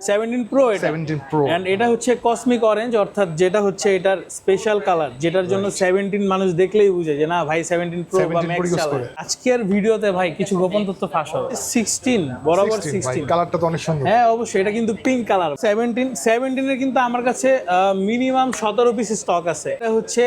17 pro এটা 17 pro and এটা হচ্ছে কসমিক অরেঞ্জ, অর্থাৎ যেটা হচ্ছে এটার স্পেশাল কালার, যেটার জন্য 17 মানুষ দেখলেই বুঝে যে না ভাই 17 প্রো বা 17 ম্যাক্স use চালায়। করে। আজকের ভিডিওতে ভাই কিছু গোপন তথ্য ফাঁস হবে। 16 বরাবর 16 কালারটা তো অনেক সুন্দর। হ্যাঁ অবশ্যই, এটা কিন্তু পিঙ্ক কালার। 17 এর কিন্তু আমার কাছে মিনিমাম 17 পিস স্টক আছে। এটা হচ্ছে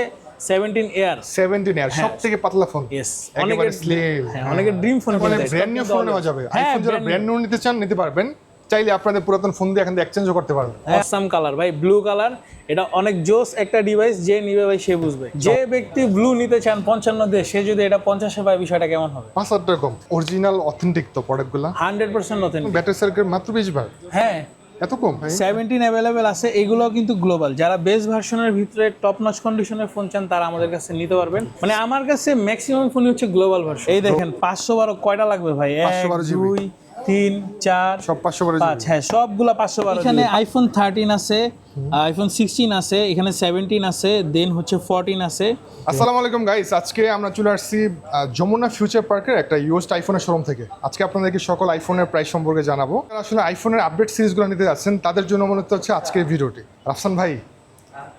17 এয়ার 17 এর সবথেকে পাতলা ফোন। ইয়েস, একেবারে স্লিম। হ্যাঁ অনেকের ড্রিম ফোন মানে কিন্তু ব্র্যান্ড নিউ ফোন নেওয়া যাবে। আইফোন যারা ব্র্যান্ড নিউ নিতে চান নিতে পারবেন, চাইলে আপনাদের পুরাতন ফোন দিয়ে এখান থেকে এক্সচেঞ্জও করতে পারবেন। অসাম কালার ভাই, ব্লু কালার। এটা অনেক জোস একটা ডিভাইস, যে নিবে ভাই সে বুঝবে। যে ব্যক্তি ব্লু নিতে চান 55 দিয়ে, সে যদি এটা 50 এ পায় বিষয়টা কেমন হবে? 5,000 টাকা কম। অরিজিনাল অথেন্টিক তো প্রোডাক্টগুলো। 100% অথেন্টিক। ব্যাটারি সাইকেল মাত্র 20 বার। হ্যাঁ এত কম ভাই? 17 অ্যাভেলেবেল আছে। এগুলো কিন্তু গ্লোবাল। যারা বেস ভার্সনের ভিতরে টপ নচ কন্ডিশনের ফোন চান তারা আমাদের কাছে নিতে পারবেন। মানে আমার কাছে ম্যাক্সিমাম ফোনই হচ্ছে গ্লোবাল ভার্সন। এই দেখেন 512 কয়টা লাগবে ভাই? 512 1 2 3 4 সব 512 5, হ্যাঁ সবগুলা 512। এখানে আইফোন 13 আছে, আইফোন 16 আছে, এখানে 17 আছে, দেন হচ্ছে 14 আছে। আসসালামু আলাইকুম গাইস, আজকে আমরা চলে আসছি যমুনা ফিউচার পার্কের একটা ইউজড আইফোনের শোরুম থেকে। আজকে আপনাদেরকে সকল আইফোনের প্রাইস সম্পর্কে জানাবো। আসলে আইফোনের আপডেট সিরিজগুলো নিতে যাচ্ছেন তাদের জন্য মনে হচ্ছে আজকের ভিডিওটি। রাফসান ভাই,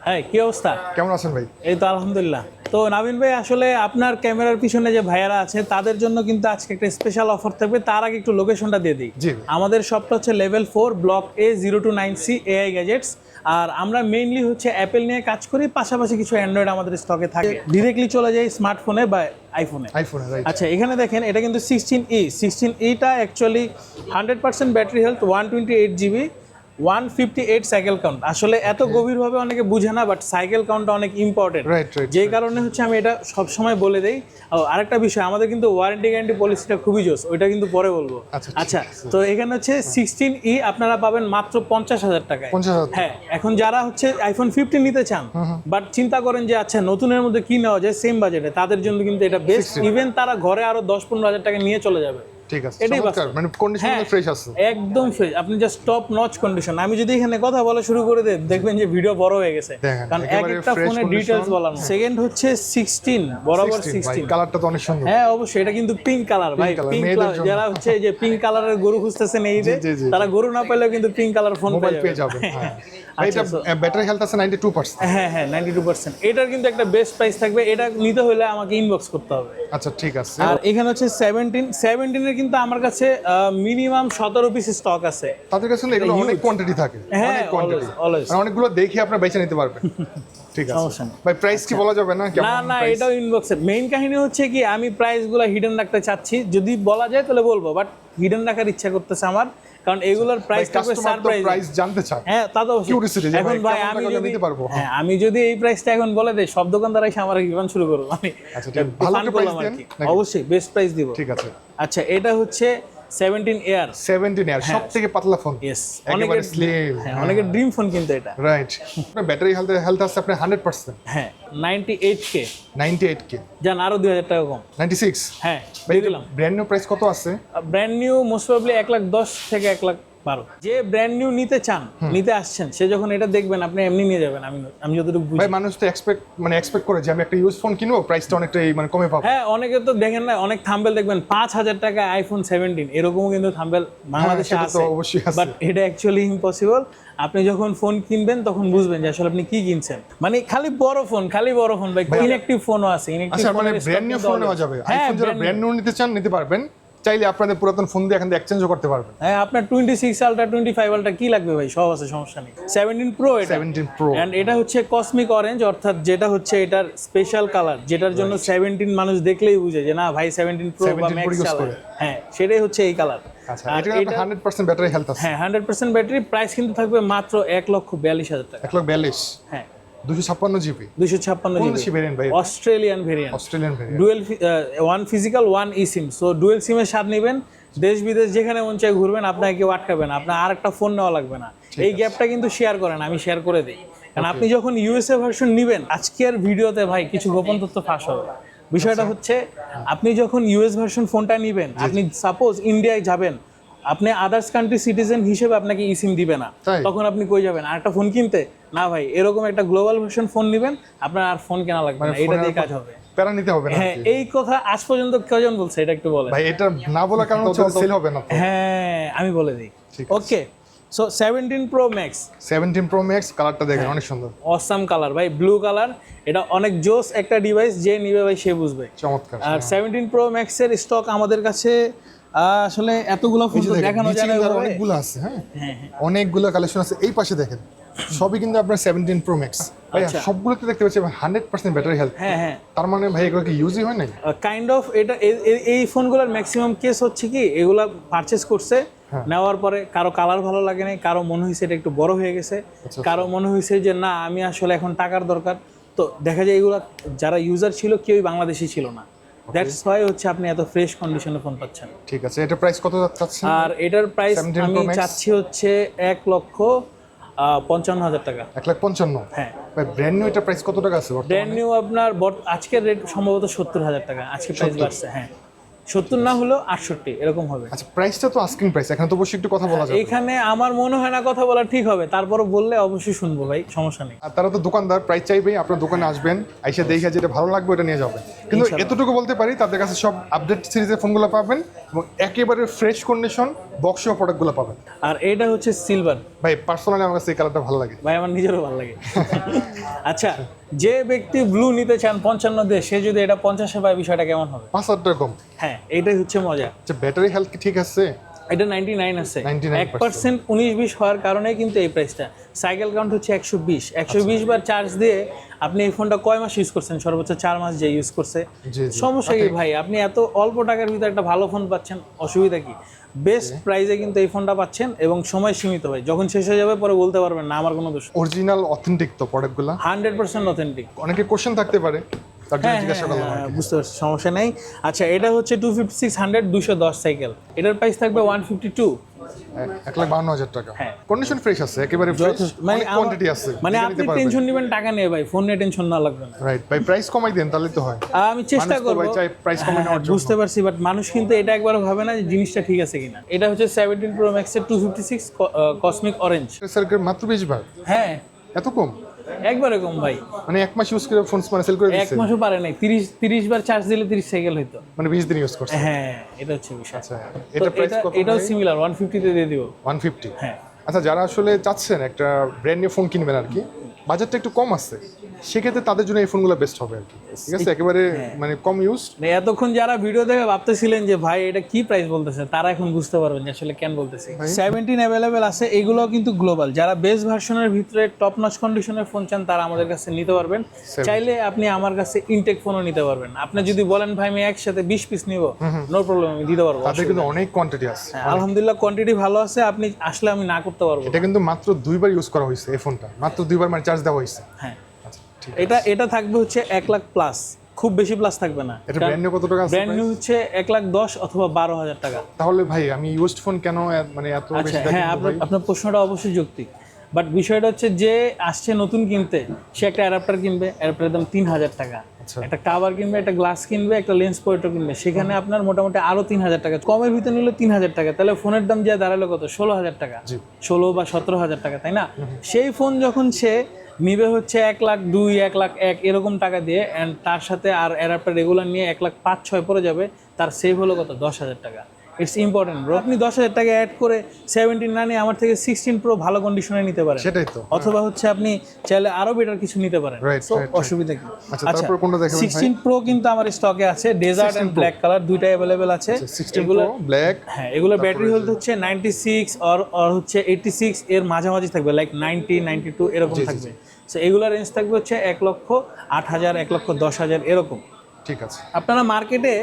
হ্যাঁ কি অবস্থা? কেমন আছেন ভাই? এই তো আলহামদুলিল্লাহ। তো নাবিন ভাই, আসলে আপনার ক্যামেরার পিছনে যে ভাইয়ারা আছে তাদের জন্য কিন্তু আজকে একটা স্পেশাল অফার থাকবে। তার আগে একটু লোকেশনটা দিয়ে দিই। জি। আমাদের শপটা হচ্ছে level 4 block A 029C AI gadgets. আর আমরা মেইনলি হচ্ছে অ্যাপেল নিয়ে কাজ করি, পাশাপাশি কিছু অ্যান্ড্রয়েড আমাদের স্টকে থাকে। ডিরেক্টলি চলে যাই স্মার্টফোনে বা আইফোনে। রাইট। আচ্ছা, এখানে দেখেন এটা কিন্তু 16E টা actually 100% battery health, 128 GB, 158 cycle count. আসলে এত গভীরভাবে অনেকে বুঝে না, বাট সাইকেল কাউন্টটা অনেক ইম্পর্টেন্ট। রাইট। যে কারণে হচ্ছে আমি এটা সব সময় বলে দেই। আরেকটা বিষয়, আমাদের কিন্তু ওয়ারেন্টি গ্যারান্টি পলিসিটা খুবই জোস, ওইটা কিন্তু পরে বলবো। আচ্ছা, তো এখানে হচ্ছে 16E আপনারা পাবেন মাত্র 50,000 টাকায়। 50,000। হ্যাঁ, এখন যারা হচ্ছে আইফোন 15 নিতে চান বাট চিন্তা করেন যে আচ্ছা নতুনের মধ্যে কি নেওয়া যায় সেম বাজেটে, তাদের জন্য কিন্তু এটা বেস্ট। ইভেন তারা ঘরে আরো 10-15,000 টাকা নিয়ে চলে যাবে। ঠিক আছে, এটাই চমৎকার। মানে কন্ডিশন ফ্রেশ আছে, একদম ফ্রেশ। আপনি জাস্ট টপ নচ কন্ডিশন। আমি যদি এখানে কথা বলা শুরু করে দেই, দেখবেন যে ভিডিও বড় হয়ে গেছে, কারণ এক একটা ফোনের ডিটেইলস বলানো। সেকেন্ড হচ্ছে 16 বরাবর 16। কালারটা তো অনেক সুন্দর। হ্যাঁ অবশ্যই, এটা কিন্তু পিঙ্ক কালার ভাই। পিঙ্ক কালার যারা হচ্ছে যে পিঙ্ক কালারের গরু খুঁজতেছেন এই যে, তারা গরু না পেলেও কিন্তু পিঙ্ক কালার ফোন পেয়ে যাবে। হ্যাঁ, এটা ব্যাটারি হেলথ আছে 92%। হ্যাঁ 92%। এটার কিন্তু একটা বেস্ট প্রাইস থাকবে। এটা নিতে হলে আমাকে ইনবক্স করতে হবে। আচ্ছা ঠিক আছে। আর এখানে হচ্ছে 17 এর কিন্তু আমার কাছে মিনিমাম 17 পিস স্টক আছে। তাদের কাছে এগুলো অনেক কোয়ান্টিটি থাকে। হ্যাঁ অলওয়েজ। আর অনেকগুলো দেখে আপনারা বেছে নিতে পারবেন। ঠিক আছে ভাই, প্রাইস কি বলা যাবে না? না এটাও ইনবক্সে। মেইন কাহিনী হচ্ছে কি, আমি প্রাইসগুলো হিডেন রাখতে চাচ্ছি। যদি বলা যায় তাহলে বলবো, বাট হিডেন রাখার ইচ্ছা করতেছে আমার, কারণ এগুলোর প্রাইস থাকবে সারপ্রাইজ। প্রাইস জানতে চান? হ্যাঁ তা তো কিউরিওসিটি। এখন ভাই আমি যদি নিতে পারবো, হ্যাঁ আমি যদি এই প্রাইসটা এখন বলে দেই, সব দোকানদার এসে আমার রিভান শুরু করবে। আমি আচ্ছা ঠিক ভালো একটা প্রাইস দেন। অবশ্যই বেস্ট প্রাইস দিব। ঠিক আছে। আচ্ছা, এটা হচ্ছে 17 এয়ার 17 সবথেকে পাতলা ফোন। ইয়েস, একেবারে স্লিম। হ্যাঁ অনেকের ড্রিম ফোন কিন্তু এটা। রাইট। আপনার ব্যাটারি হেলথ আছে আপনার 100%। হ্যাঁ 98K। 98K জান আরো 2000 টাকা কম। 96। হ্যাঁ দিয়ে দিলাম। ব্র্যান্ড নিউ প্রাইস কত আছে? ব্র্যান্ড নিউ মোস্ট প্রবাবলি 1,10,000 থেকে 1,12,000। যে ব্র্যান্ড নিউ নিতে চান, নিতে আসছেন, সে যখন এটা দেখবেন আপনি এমনি নিয়ে যাবেন। আমি যতটুকু বুঝি ভাই, মানুষ তো এক্সপেক্ট করে যে আমি একটা ইউজ ফোন কিনবো, প্রাইসটা অনেকটা মানে কমে পাবো। হ্যাঁ অনেকে তো দেখেন না, অনেক থাম্বেল দেখবেন 5,000 টাকা আইফোন 17, এরকমও কিন্তু থাম্বেল বাংলাদেশে আছে। অবশ্যই আছে, বাট এটা অ্যাকচুয়ালি ইম্পসিবল। আপনি যখন ফোন কিনবেন তখন বুঝবেন যে আসলে আপনি কি কিনছেন। মানে খালি বড় ফোন ভাই, ইনঅ্যাক্টিভ ফোনও আছে। আচ্ছা, মানে ব্র্যান্ড নিউ ফোন নেওয়া যাবে। আইফোন যারা ব্র্যান্ড নিউ নিতে চান নিতে পারবেন, চাইলে আপনাদের পুরাতন ফোন দিয়ে এখান থেকে এক্সচেঞ্জও করতে পারবেন। হ্যাঁ, আপনার 26 আলট্রা 25 আলট্রা কি লাগবে ভাই, সব আছে, সমস্যা নেই। 17 প্রো এটা 17 প্রো এন্ড এটা হচ্ছে কসমিক অরেঞ্জ, অর্থাৎ যেটা হচ্ছে এটার স্পেশাল কালার, যেটার জন্য 17 মানুষ দেখলেই বুঝে যে না ভাই 17 প্রো বা ম্যাক্স চালায়। হ্যাঁ সেটাই হচ্ছে এই কালার। আচ্ছা, এটা 100% ব্যাটারি হেলথ আছে। হ্যাঁ 100% ব্যাটারি। প্রাইস কিন্তু থাকবে মাত্র 1,42,000 টাকা। 1,42,000। হ্যাঁ 256 জিবি। 256 কোন জিবি ভেরিয়েন্ট ভাই? Australian variant. Dual, one physical one eSIM। So dual সিমের স্বাদ নেবেন, দেশ বিদেশ যেখানে মন চায় ঘুরবেন, আপনাকে কেউ আটকাবে না, আপনার আরেকটা ফোন নেওয়া লাগবে না। এই গ্যাপটা কিন্তু শেয়ার করেন, আমি শেয়ার করে দিই। কারণ আপনি যখন ইউএসএ ভার্সন নেবেন, আজকের ভিডিওতে ভাই কিছু গোপন তথ্য ফাঁস হবে। বিষয়টা হচ্ছে, আপনি যখন ইউএস ভার্সন ফোনটা নেবেন, আপনি সাপোজ ইন্ডিয়ায় যাবেন, আপনি আদার্স কান্ট্রি সিটিজেন হিসেবে আপনাকে eSIM দিবে না, তখন আপনি কই যাবেন আরেকটা ফোন কিনতে? না ভাই, এরকম একটা গ্লোবাল ভার্সন ফোন নেবেন, আপনার আর ফোন কেনা লাগবে না, এটা দিয়ে কাজ হবে। প্যারা নিতে হবে না। হ্যাঁ, এই কথা আজ পর্যন্ত কজন বলছে এটা একটু বলেন ভাই? এটা না বলার কারণ হচ্ছে সেল হবে না তো। হ্যাঁ আমি বলে দিই। Okay, so 17 pro max 17 pro max কালারটা দেখেন অনেক সুন্দর, অসাম কালার ভাই, ব্লু কালার। এটা অনেক জোস একটা ডিভাইস, যে নিবে ভাই সে বুঝবে। চমৎকার। আর 17 প্রো ম্যাক্স এর স্টক আমাদের কাছে আসলে এতগুলো ফোন তো দেখানো যায় না ভাই। অনেকগুলো আছে, হ্যাঁ হ্যাঁ অনেকগুলো কালেকশন আছে। এই পাশে দেখেন সবই কিন্তু আপনার 17 প্রো ম্যাক্স ভাই, আচ্ছা। সবগুলোতে দেখতে পাচ্ছি 100% ব্যাটারি হেলথ। হ্যাঁ তার মানে ভাই এগুলো কি ইউজই হয় নাই? কাইন্ড অফ এটা এই ফোনগুলোর ম্যাক্সিমাম কেস হচ্ছে কি, এগুলা পারচেস করছে, নেওয়ার পরে কারো কালার ভালো লাগে নাই, কারো মনে হয়েছে এটা একটু বড় হয়ে গেছে, কারো মনে হয়েছে যে না আমি আসলে এখন টাকার দরকার। তো দেখা যায় এগুলা যারা ইউজার ছিল কেউই বাংলাদেশি ছিল না, দ্যাটস ওয়াই হচ্ছে আপনি এত ফ্রেশ কন্ডিশনে ফোন পাচ্ছেন। ঠিক আছে, এটা প্রাইস কত যাচ্ছে? আর এটার প্রাইস 17 আমি Pro Max? চাচ্ছি হচ্ছে 1,55,000 টাকা। 1,55,000? হ্যাঁ, ভাই ব্র্যান্ড নিউ এটা প্রাইস কত টাকা আছে বর্তমানে? ব্র্যান্ড নিউ আপনার আজকের রেট সম্ভবত 70,000 টাকা, আজকে প্রাইস বাড়ছে। হ্যাঁ 70 না হলেও 68 এরকম হবে। আচ্ছা, প্রাইসটা তো আস্কিং প্রাইস, এখানে তো অবশ্যই একটু কথা বলা যাবে। এখানে আমার মনে হয় না কথা বলা ঠিক হবে, তারপরও বললে অবশ্যই শুনবো ভাই, সমস্যা নেই। আর তারা তো দোকানদার, প্রাইস চাইবেই, আপনার দোকানে আসবেন, আইসা দেখে যেটা ভালো লাগবে ওটা নিয়ে যাবেন। কিন্তু এতটুকু বলতে পারি তাদের কাছে সব আপডেট সিরিজের ফোনগুলো পাবেন এবং একেবারে ফ্রেশ কন্ডিশন বক্স সহ প্রোডাক্টগুলো পাবেন। আর এটা হচ্ছে সিলভার ভাই পার্সোনালি আমার কাছে এই কালারটা ভালো লাগে ভাই, আমার নিজেরও ভালো লাগে। আচ্ছা, যে ব্যক্তি ব্লু নিতে চান 55 দিয়ে, সে যদি এটা 50-এ পায় বিষয়টা কেমন হবে? 5,000 টাকা কম। হ্যাঁ এটাই হচ্ছে মজা। আচ্ছা, ব্যাটারি হেলথ কি ঠিক আছে? এটা 99 আছে, 99% 1% 19-20 হওয়ার কারণে কিন্তু এই প্রাইসটা। সাইকেল কাউন্ট হচ্ছে 120 বার চার্জ দিয়ে আপনি এই ফোনটা কয় মাস ইউজ করছেন? সর্বোচ্চ 4 মাস যে ইউজ করছে। জি। সমস্যা কি ভাই, আপনি এত অল্প টাকার ভিতরে একটা ভালো ফোন পাচ্ছেন, অসুবিধা কি? বেস্ট প্রাইসে কিন্তু এই ফোনটা পাচ্ছেন এবং সময় সীমিত ভাই, যখন শেষ হয়ে যাবে পরে বলতে পারবেন না আমার কোনো দোষ। অরিজিনাল অথেন্টিক তো প্রোডাক্টগুলো? 100% অথেন্টিক। অনেকে কোশ্চেন থাকতে পারে, তার জন্য জিজ্ঞাসা করলাম। বুঝতে পারছি, সমস্যা নেই। আচ্ছা, এটা হচ্ছে 25600 210 সাইকেল, এটার প্রাইস থাকবে 152। 1,52,000 টাকা। হ্যাঁ। কন্ডিশন ফ্রেশ আছে, একেবারে ফ্রেশ, মানে কোয়ান্টিটি আছে, মানে আপনি টেনশন নেবেন টাকা নিয়ে ভাই, ফোন নিয়ে টেনশন না লাগবে না। রাইট ভাই, প্রাইস কমাই দেন তাহলে তো হয়। আমি চেষ্টা মানুষ তো করব ভাই চাই প্রাইস কমাই নেওয়ার জন্য। বুঝতে পারছি, বাট মানুষ কিন্তু এটা একবারও ভাবে না যে জিনিসটা ঠিক আছে কিনা। এটা হচ্ছে 17 প্রো ম্যাক্সের 256 কসমিক অরেঞ্জ। সার্কেল মাত্র 20 বার? হ্যাঁ, এত কম? একবারে কম ভাই, মানে এক মাস ইউজ করে ফোন মানে সেল করে এক দিচ্ছে? মাসও পারে নাই। 30 বার চার্জ দিলে 30 সাইকেল হইতো, মানে 20 দিন ইউজ করছে। হ্যাঁ এটা হচ্ছে বিষয়। আচ্ছা, তো এটা প্রাইস কত? এটাও সিমিলার 150 তে দিয়ে দিব। 150? হ্যাঁ। আচ্ছা, যারা আসলে চাচ্ছেন একটা ব্র্যান্ড নিউ ফোন কিনবেন আর কি, বাজেটটা একটু কম আছে, সেক্ষেত্রে তাদের জন্য এই ফোনগুলো বেস্ট হবে আর কি। ঠিক আছে, একেবারে মানে কম ইউজ। এতক্ষণ যারা ভিডিও দেখে ভাবতেছিলেন যে ভাই এটা কি প্রাইস বলতেছে, তারা এখন বুঝতে পারবেন যে আসলে কেন বলতেছি। 17 অ্যাভেলেবেল আছে, এগুলো কিন্তু গ্লোবাল। যারা বেস ভার্সনের ভিতরে টপ নচ কন্ডিশনের ফোন চান তারা আমাদের কাছে নিতে পারবেন। চাইলে আপনি আমার কাছে ইনটেক ফোনও নিতে পারবেন। আপনি যদি বলেন ভাই আমি একসাথে 20 পিস নিব, নো প্রবলেম, আমি দিতে পারবো। তাদের কিন্তু অনেক কোয়ান্টিটি আছে। আলহামদুলিল্লাহ কোয়ান্টিটি ভালো আছে, আপনি আসলে আমি না করতে পারবো। এটা কিন্তু মাত্র 2 বার ইউজ করা হয়েছে, এই ফোনটা মাত্র 2 বার মানে চার্জ দেওয়া হয়েছে। হ্যাঁ, আচ্ছা, ঠিক। এটা থাকবে হচ্ছে 1 লাখ প্লাস, খুব বেশি প্লাস থাকবে না। এটা ব্র্যান্ড নিউ কত টাকা আছে? ব্র্যান্ড নিউ হচ্ছে 1,10,000 অথবা 12,000 টাকা। তাহলে ভাই আমি ইউজড ফোন কেন মানে এত আচ্ছা বেশি হ্যাঁ, আপনার প্রশ্নটা অবশ্যই যৌক্তিক, বাট বিষয়টা হচ্ছে যে আসছে নতুন কিনতে, সে একটা অ্যাডাপ্টার কিনবে, অ্যাডাপ্টারের দাম 3,000 টাকা। একটা কাভার কিনবে, একটা গ্লাস কিনবে, একটা লেন্স প্রোটেক্টর কিনবে, সেখানে আপনার মোটামুটি আরো 3,000 টাকা। কমের ভিতরে নিলে 3,000 টাকা, তাহলে ফোনের দাম যা দাঁড়ালো কত? 16,000 টাকা, 16 বা 17,000 টাকা, তাই না? সেই ফোন যখন সে নিবে হচ্ছে 1,02,000 1,01,000 এরকম টাকা দিয়ে, অ্যান্ড তার সাথে আর অ্যাডাপ্টার রেগুলার নিয়ে 1,05,600 পড়ে যাবে, তার সেভ হলো কত? 10,000 টাকা। It's important bro. আপনি 10,000 টাকা অ্যাড করে 17 না নিয়ে আমার থেকে 16 প্রো ভালো কন্ডিশনে নিতে পারেন। সেটাই তো। অথবা হচ্ছে আপনি চাইলে আরো বেটার কিছু নিতে পারেন। Right, তো right. অসুবিধা কি? আচ্ছা, তারপর কোনটা দেখাবেন ভাই? 16 প্রো কিন্তু আমার স্টকে আছে, ডেজার্ট এন্ড ব্ল্যাক কালার দুইটাই अवेलेबल আছে। 16 প্রো ব্ল্যাক, হ্যাঁ, এগুলো ব্যাটারি হেলথ হচ্ছে 96 আর হচ্ছে 86 এর মাঝামাঝি থাকবে, লাইক 90 92 এরকম থাকবে। সো এগুলোর রেঞ্জ থাকবে হচ্ছে 1,08,000 1,10,000 এরকম। ঠিক আছে। আপনারা মার্কেটে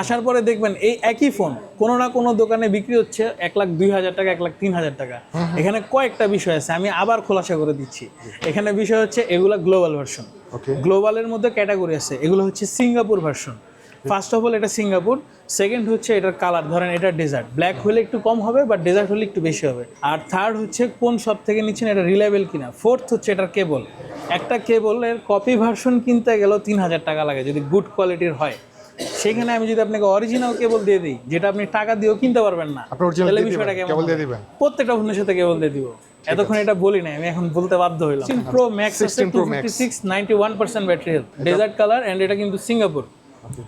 আসার পরে দেখবেন এই একই ফোন কোনো না কোনো দোকানে বিক্রি হচ্ছে 1,02,000 টাকা 1,03,000 টাকা। এখানে কয়েকটা বিষয় আছে, আমি আবার খোলাসা করে দিচ্ছি। এখানে বিষয় হচ্ছে এগুলা গ্লোবাল ভার্সন। গ্লোবালের মধ্যে ক্যাটাগরি আছে, এগুলো হচ্ছে Singapore version. First of all এটা সিঙ্গাপুর, সেকেন্ড হচ্ছে এটার কালার, ধরেন এটা ডেজার্ট, ব্ল্যাক হলে একটু কম হবে বাট ডেজার্ট হলে একটু বেশি হবে। আর থার্ড হচ্ছে কোন শপ থেকে নিচ্ছেন, এটা রিলায়েবল কিনা। ফোর্থ হচ্ছে এটার কেবল, একটা কেবলের কপি ভার্সন কিনতে গেলেও 3,000 টাকা লাগে যদি গুড কোয়ালিটির হয়। সেখানে আমি যদি আপনাকে অরিজিনাল কেবল দিয়ে দিই, যেটা আপনি টাকা দিয়েও কিনতে পারবেন না, তাহলে বিষয়টা কেমন হবে? প্রত্যেকটা ফোনের সাথে কেবল দিয়ে দিব। এতক্ষণ এটা বলি না, আমি এখন বলতে বাধ্য হইলাম। 16 প্রো ম্যাক্স আছে 256 91% battery health, desert colour, and এটা কিন্তু সিঙ্গাপুর।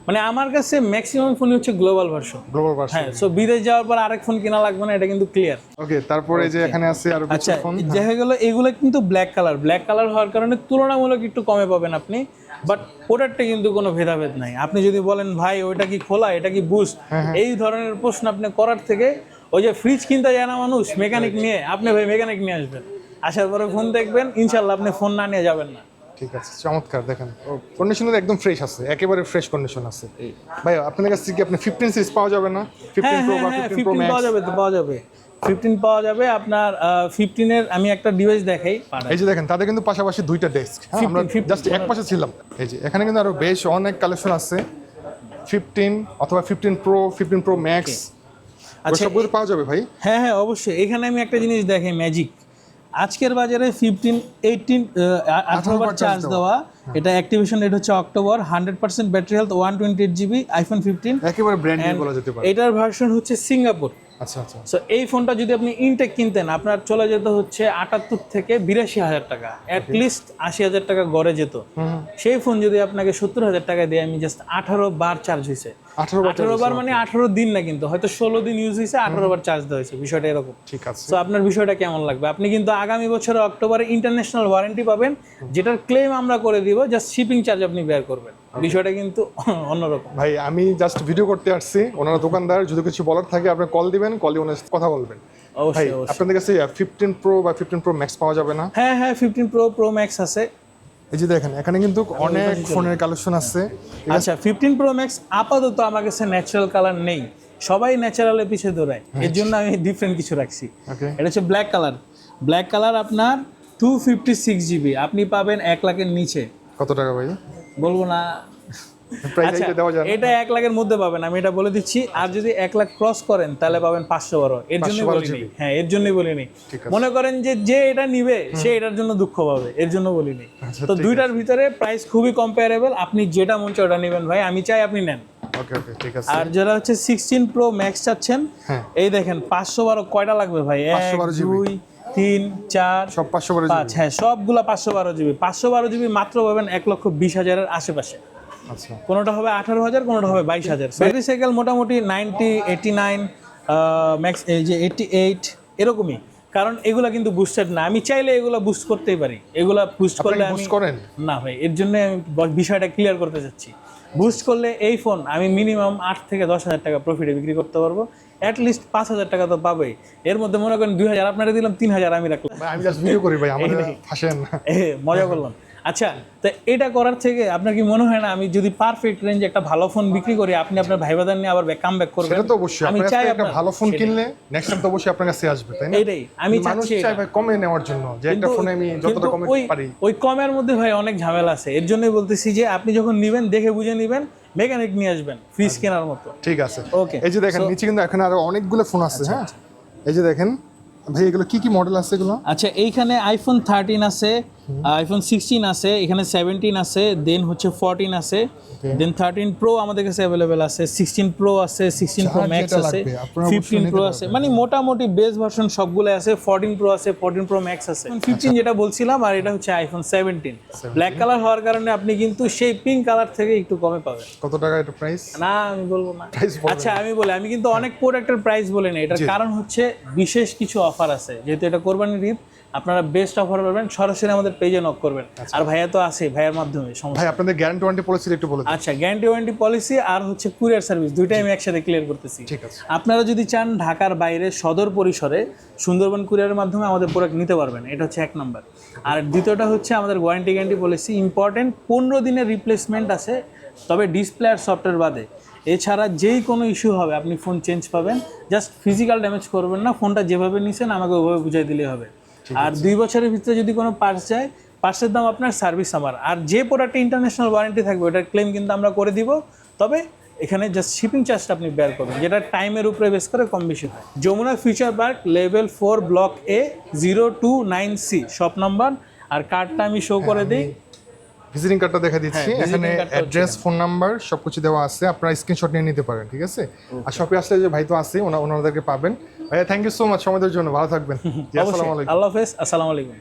মানে আমার কাছে ম্যাক্সিমাম ফোনই হচ্ছে গ্লোবাল ভার্সন। Global version. হ্যাঁ, সো বিদেশ যাওয়ার পর আরেক ফোন কেনা লাগবে না, এটা কিন্তু ক্লিয়ার। ওকে, তারপরে যে এখানে আছে আরো কিছু আচ্ছা, ফোন। দেখা গেল এগুলো কিন্তু ব্ল্যাক কালার হওয়ার কারণে তুলনামূলক একটু কমে পাবেন আপনি, বাট প্রোডাক্টে কিন্তু কোনো ভেদাভেদ নাই। আপনি যদি বলেন ভাই ওইটা কি খোলা, এটা কি বুস্ট, এই ধরনের প্রশ্ন আপনি করার থেকে ওই যে ফ্রিজ কিনতে যায় না মানুষ মেকানিক নিয়ে, আপনি ভাই মেকানিক নিয়ে আসবেন, আসার পরে ফোন দেখবেন, ইনশাল্লাহ আপনি ফোন না নিয়ে যাবেন না। ঠিক আছে, চমৎকার। দেখেন কন্ডিশন একদম ফ্রেশ আছে, একেবারে ফ্রেশ কন্ডিশন আছে। ভাই আপনাদের কাছে কি আপনি 15 সিরিজ পাওয়া যাবে না? 15 প্রো বা 15 প্রো 15 ম্যাক্স পাওয়া যাবে, তো পাওয়া যাবে, 15 পাওয়া যাবে। আপনার 15 এর আমি একটা ডিভাইস দেখাই। এই যে দেখেন তাদের কিন্তু পাশাপাশি দুইটা ডেস্ক, আমরা জাস্ট এক পাশে ছিলাম। এই যে এখানে কিন্তু আরো বেশ অনেক কালেকশন আছে, 15 অথবা 15 প্রো, 15 প্রো ম্যাক্স, আচ্ছা সবগুলো পাওয়া যাবে ভাই। হ্যাঁ হ্যাঁ অবশ্যই। এখানে আমি একটা জিনিস দেখাই, ম্যাজিক। আজকের বাজারে 18 বার চার্জ দেওয়া, এটা অ্যাক্টিভেশন রেট হচ্ছে October, 100% battery health, 128 GB, iPhone 15, একেবারে ব্র্যান্ড নিউ বলা যেতে পারে। এটার ভার্সন হচ্ছে সিঙ্গাপুর। আচ্ছা আচ্ছা। সো এই ফোনটা যদি আপনি ইনটেক কিনতেন, আপনার চলে যেত হচ্ছে 78 থেকে 82,000 টাকা, অ্যাটলিস্ট 80,000 টাকা গড়ে যেত। সেই ফোন যদি আপনাকে 70,000 টাকা দিয়ে আমি জাস্ট 18 বার চার্জ হয়েছে, 18 বার মানে 18 দিন না, কিন্তু হয়তো 16 দিন ইউজ হয়েছে, 18 বার চার্জ দেওয়া হয়েছে, বিষয়টা এরকম। ঠিক আছে। তো আপনার বিষয়টা কেমন লাগবে? আপনি কিন্তু আগামী বছরের অক্টোবরে ইন্টারন্যাশনাল ওয়ারেন্টি পাবেন, যেটার ক্লেম আমরা করে দিব, জাস্ট শিপিং চার্জ আপনি বের করবেন। বিষয়টা কিন্তু অন্যরকম। ভাই আমি জাস্ট ভিডিও করতে আসছি, ওনারা দোকানদার, যদি কিছু বলার থাকে আপনি কল দিবেন, কল দিয়ে ওনার সাথে কথা বলবেন। ভাই অবশ্যই। আপনাদের কাছে 15 প্রো বা 15 প্রো ম্যাক্স পাওয়া যাবে না? হ্যাঁ হ্যাঁ, 15 প্রো ম্যাক্স আছে। এই যে দেখেন এখানে কিন্তু অনেক ফোনের কালেকশন আছে। আচ্ছা, 15 প্রো ম্যাক্স আপাতত আমার কাছে ন্যাচারাল কালার নেই, সবাই ন্যাচারালের পিছিয়ে দৌড়ায়, এর জন্য আমি ডিফারেন্ট কিছু রাখছি। এটা হচ্ছে ব্ল্যাক কালার আপনার 256 জিবি, আপনি পাবেন 1 লাখের নিচে। কত টাকা ভাই বলবো না। প্রাইস আচ্ছা, এটা দেওয়া যায় না? এটা 1 লাখের মধ্যে পাবেন, আমি এটা বলে দিচ্ছি। আর যদি 1 লাখ ক্রস করেন তাহলে পাবেন 512, এর জন্যই 512 বলিনি। হ্যাঁ, এর জন্যই বলিনি। ঠিক আছে। মনে করেন যে এটা নিবে সে এটার জন্য দুঃখ পাবে, এর জন্য বলিনি। তো দুইটার ভিতরে প্রাইস খুবই কম্পারেবল, আপনি যেটা মন চায় ওটা নেবেন ভাই, আমি চাই আপনি নেন। ওকে ওকে, ঠিক আছে। আর যারা হচ্ছে 16 প্রো ম্যাক্স চাচ্ছেন, এই দেখেন 512 কয়টা লাগবে ভাই? 1 2 3 4 সব 512 জিবি। 5, হ্যাঁ সবগুলা 512 জিবি। 512 জিবি মাত্র পাবেন 1,20,000 এর আশেপাশে। আচ্ছা, কোনোটা হবে 18,000, কোনোটা হবে 22,000। ব্যাটারি সাইকেল মোটামুটি 90, 89, ম্যাক্স এই যে 88 এরকমই, কারণ এগুলা কিন্তু বুস্টেড না। আমি চাইলে এগুলা বুস্ট করতেই পারি, এগুলা বুস্ট করলে আমি বুস্ট করেন না ভাই, এর জন্য আমি বিষয়টা ক্লিয়ার করতে চাচ্ছি। বুস্ট করলে এই ফোন আমি মিনিমাম 8 থেকে 10,000 টাকা প্রফিটে বিক্রি করতে পারবো, অ্যাটলিস্ট 5,000 টাকা তো পাবেই। এর মধ্যে মনে করেন 2,000 আপনারা দিলাম, 3,000 আমি রাখলাম। ভাই আমি জাস্ট ভিডিও করি ভাই, আমাদের ফাঁসেন না। মজা করলাম। আচ্ছা, তো এটা করার থেকে আপনার কি মনে হয় না আমি যদি পারফেক্ট রেঞ্জে একটা ভালো ফোন বিক্রি করি, আপনি আপনার ভাই বাদার নিয়ে আবার কাম ব্যাক করবেন? সেটা তো অবশ্যই, আমি আপনার চাই কাছে একটা আপনার ভালো ফোন কিনলে নেক্সট টাইম তো অবশ্যই আপনার কাছে আসবে, তাই না? এটাই আমি মানুষ চাচ্ছি। চাই ভাই কমে নেওয়ার জন্য, যে একটা ফোনে আমি যতটা কমে পারি। ওই কমের মধ্যে ভাই অনেক ঝামেলা আছে, এর জন্যই বলতেছি যে আপনি যখন নেবেন দেখে বুঝে নেবেন, মেকানিক নিয়ে আসবেন, ফ্রিজ কেনার মতো। ঠিক আছে। ওকে, এই যে দেখেন নিচে কিন্তু এখানে আরো অনেকগুলো ফোন আছে। হ্যাঁ, এই যে দেখেন ভাই এগুলো কি কি মডেল আছে এগুলো? আচ্ছা, এইখানে আইফোন 13 আছে, আইফোন 16 আছে, এখানে 17 আছে, দেন হচ্ছে 14 আছে, দেন 13 প্রো আমাদের কাছে অ্যাভেলেবেল আছে, 16 প্রো আছে, 16 প্রো ম্যাক্স আছে, 15 প্রো আছে, মানে মোটামুটি বেস ভার্সন সবগুলো আছে। 14 প্রো আছে, 14 প্রো ম্যাক্স আছে, 15 যেটা বলছিলাম, আর এটা হচ্ছে আইফোন 17। ব্ল্যাক কালার হওয়ার কারণে আপনি কিন্তু সেই পিঙ্ক কালার থেকে একটু কমে পাবেন। কত টাকা এটা প্রাইস? না আমি বলবো না। প্রাইস বলবেন? আচ্ছা আমি কিন্তু অনেক প্রোডাক্টের প্রাইস বলি না, এটার কারণ হচ্ছে বিশেষ কিছু অফার আছে, যেহেতু এটা কোরবানির ঈদ, আপনারা বেস্ট অফার পাবেন, সরাসরি আমাদের পেজে নক করবেন। আর ভাইয়া তো আছে, ভাইয়ার মাধ্যমে ভাই আপনাদের গ্যারান্টি ওয়ারেন্টি পলিসি একটু বলে দিন। আচ্ছা, গ্যারান্টি ওয়ারেন্টি পলিসি আর হচ্ছে কুরিয়ার সার্ভিস, দুইটাই আমি একসাথে ক্লিয়ার করতেছি। ঠিক আছে। আপনারা যদি চান ঢাকার বাইরে সদর পরিসরে সুন্দরবন কুরিয়ারের মাধ্যমে আমাদের প্রোডাক্ট নিতে পারবেন, এটা হচ্ছে 1 নাম্বার। আর দ্বিতীয়টা হচ্ছে আমাদের ওয়ারেন্টি গ্যারান্টি পলিসি ইম্পর্টেন্ট, 15 দিনের রিপ্লেসমেন্ট আছে, তবে ডিসপ্লে আর সফটওয়্যার বাদে। এছাড়া যেই কোনো ইস্যু হবে আপনি ফোন চেঞ্জ পাবেন, জাস্ট ফিজিক্যাল ড্যামেজ করবেন না, ফোনটা যেভাবে নিছেন আমাকে ওইভাবে বুঝাই দিলেই হবে। আর 2 বছরের ভিতরে যদি কোনো পার্টস যায়, পার্টসের দাম আপনার, সার্ভিস আমার। আর যে প্রোডাক্টে ইন্টারন্যাশনাল ওয়ারেন্টি থাকবে ওটার ক্লেম কিন্তু আমরা করে দিব, তবে এখানে জাস্ট শিপিং চার্জটা আপনি বের করবেন, যেটা টাইমের উপরে বেস করে কম বেশি হয়। Jamuna Future Park level 4 block A 029C shop number. আর কার্ডটা আমি শো করে দিই, ভিজিটিং কার্ডটা দেখা দিচ্ছি। হ্যাঁ, এখানে visiting cardটা অ্যাড্রেস, ফোন নাম্বার সবকিছু দেওয়া আছে, আপনারা স্ক্রিনশট নিয়ে নিতে পারেন। ঠিক আছে। আর শপে আসলে যে ভাই তো আছে, ওনাদেরকে পাবেন। ভাইয়া থ্যাংক ইউ সো মাচ সময়ের জন্য, ভালো থাকবেন। জি, আসসালামু আলাইকুম। আল্লাহ হাফেজ, আসসালামু আলাইকুম।